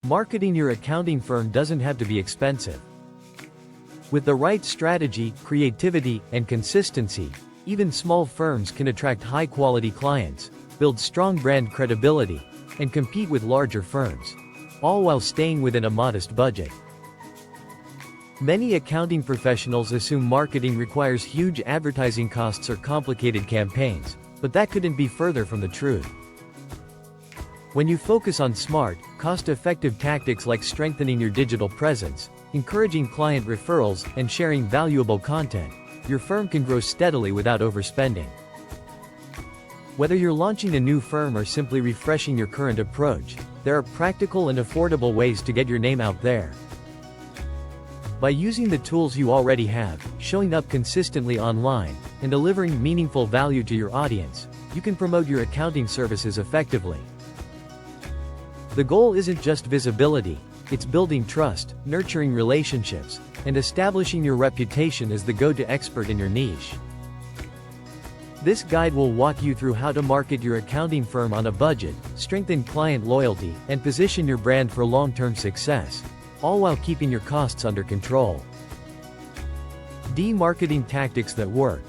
Marketing your accounting firm doesn't have to be expensive. With the right strategy, creativity, and consistency, even small firms can attract high-quality clients, build strong brand credibility, and compete with larger firms, all while staying within a modest budget. Many accounting professionals assume marketing requires huge advertising costs or complicated campaigns, but that couldn't be further from the truth. When you focus on smart, cost-effective tactics like strengthening your digital presence, encouraging client referrals, and sharing valuable content, your firm can grow steadily without overspending. Whether you're launching a new firm or simply refreshing your current approach, there are practical and affordable ways to get your name out there. By using the tools you already have, showing up consistently online, and delivering meaningful value to your audience, you can promote your accounting services effectively. The goal isn't just visibility, it's building trust, nurturing relationships, and establishing your reputation as the go-to expert in your niche. This guide will walk you through how to market your accounting firm on a budget, strengthen client loyalty, and position your brand for long-term success, all while keeping your costs under control. Marketing tactics that work.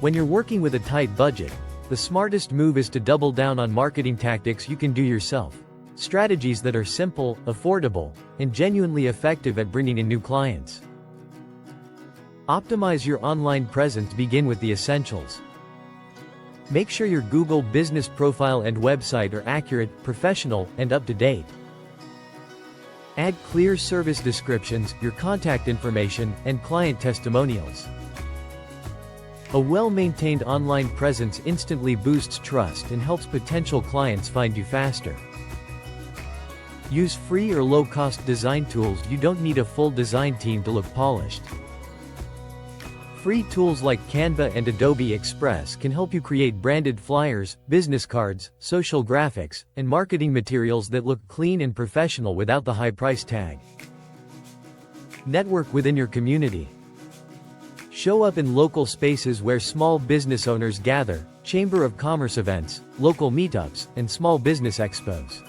When you're working with a tight budget, the smartest move is to double down on marketing tactics you can do yourself. Strategies that are simple, affordable, and genuinely effective at bringing in new clients. Optimize your online presence. Begin with the essentials. Make sure your Google business profile and website are accurate, professional, and up-to-date. Add clear service descriptions, your contact information, and client testimonials. A well-maintained online presence instantly boosts trust and helps potential clients find you faster. Use free or low-cost design tools. You don't need a full design team to look polished. Free tools like Canva and Adobe Express can help you create branded flyers, business cards, social graphics, and marketing materials that look clean and professional without the high price tag. Network within your community. Show up in local spaces where small business owners gather, Chamber of Commerce events, local meetups, and small business expos.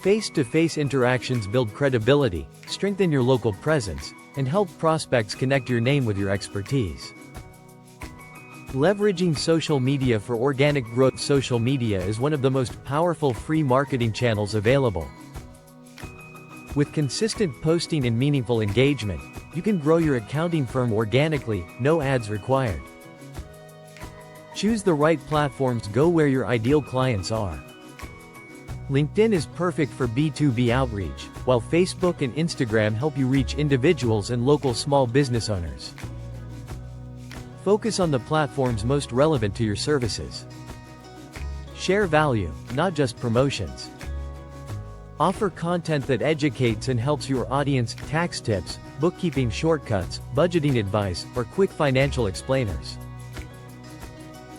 Face-to-face interactions build credibility, strengthen your local presence, and help prospects connect your name with your expertise. Leveraging social media for organic growth. Social media is one of the most powerful free marketing channels available. With consistent posting and meaningful engagement, you can grow your accounting firm organically, no ads required. Choose the right platforms. Go where your ideal clients are. LinkedIn is perfect for B2B outreach, while Facebook and Instagram help you reach individuals and local small business owners. Focus on the platforms most relevant to your services. Share value, not just promotions. Offer content that educates and helps your audience. Tax tips, bookkeeping shortcuts, budgeting advice, or quick financial explainers.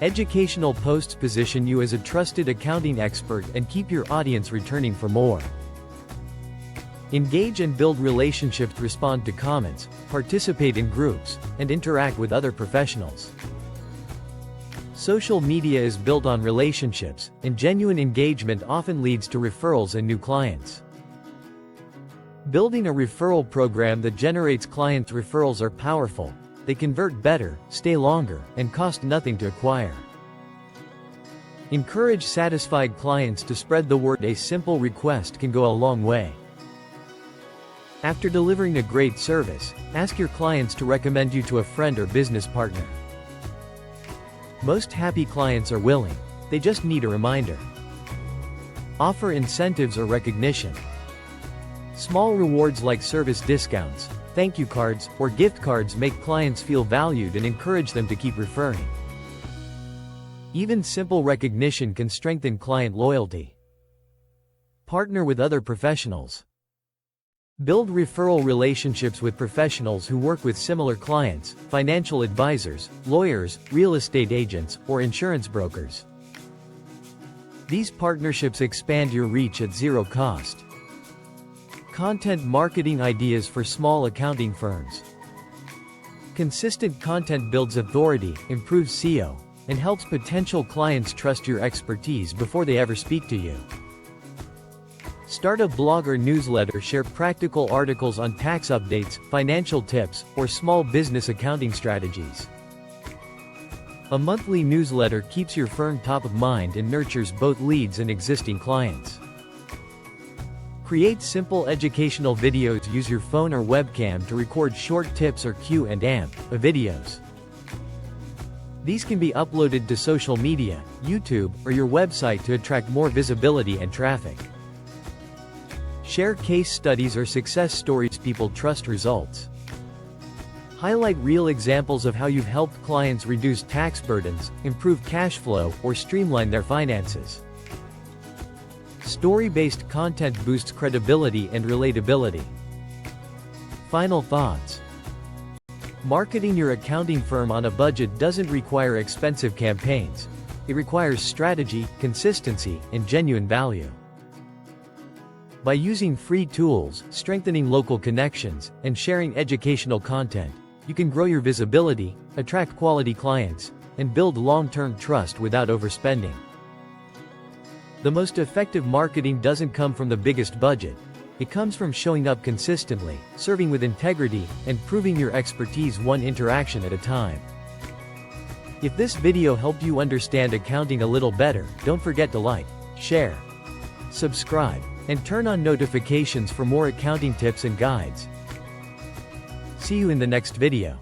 Educational posts position you as a trusted accounting expert and keep your audience returning for more. Engage and build relationships. Respond to comments, participate in groups, and interact with other professionals. Social media is built on relationships, and genuine engagement often leads to referrals and new clients. Building a referral program that generates clients' referrals are powerful. They convert better, stay longer, and cost nothing to acquire. Encourage satisfied clients to spread the word. A simple request can go a long way. After delivering a great service, ask your clients to recommend you to a friend or business partner. Most happy clients are willing, they just need a reminder. Offer incentives or recognition. Small rewards like service discounts, thank you cards, or gift cards make clients feel valued and encourage them to keep referring. Even simple recognition can strengthen client loyalty. Partner with other professionals. Build referral relationships with professionals who work with similar clients, financial advisors, lawyers, real estate agents, or insurance brokers. These partnerships expand your reach at zero cost. Content marketing ideas for small accounting firms. Consistent content builds authority, improves SEO, and helps potential clients trust your expertise before they ever speak to you. Start a blog or newsletter, share practical articles on tax updates, financial tips, or small business accounting strategies. A monthly newsletter keeps your firm top of mind and nurtures both leads and existing clients. Create simple educational videos. Use your phone or webcam to record short tips or Q&A videos. These can be uploaded to social media, YouTube, or your website to attract more visibility and traffic. Share case studies or success stories people trust. Results. Highlight real examples of how you've helped clients reduce tax burdens, improve cash flow, or streamline their finances. Story-based content boosts credibility and relatability. Final thoughts. Marketing your accounting firm on a budget doesn't require expensive campaigns. It requires strategy, consistency, and genuine value. By using free tools, strengthening local connections, and sharing educational content, you can grow your visibility, attract quality clients, and build long-term trust without overspending. The most effective marketing doesn't come from the biggest budget. It comes from showing up consistently, serving with integrity, and proving your expertise one interaction at a time. If this video helped you understand accounting a little better, don't forget to like, share, subscribe, and turn on notifications for more accounting tips and guides. See you in the next video.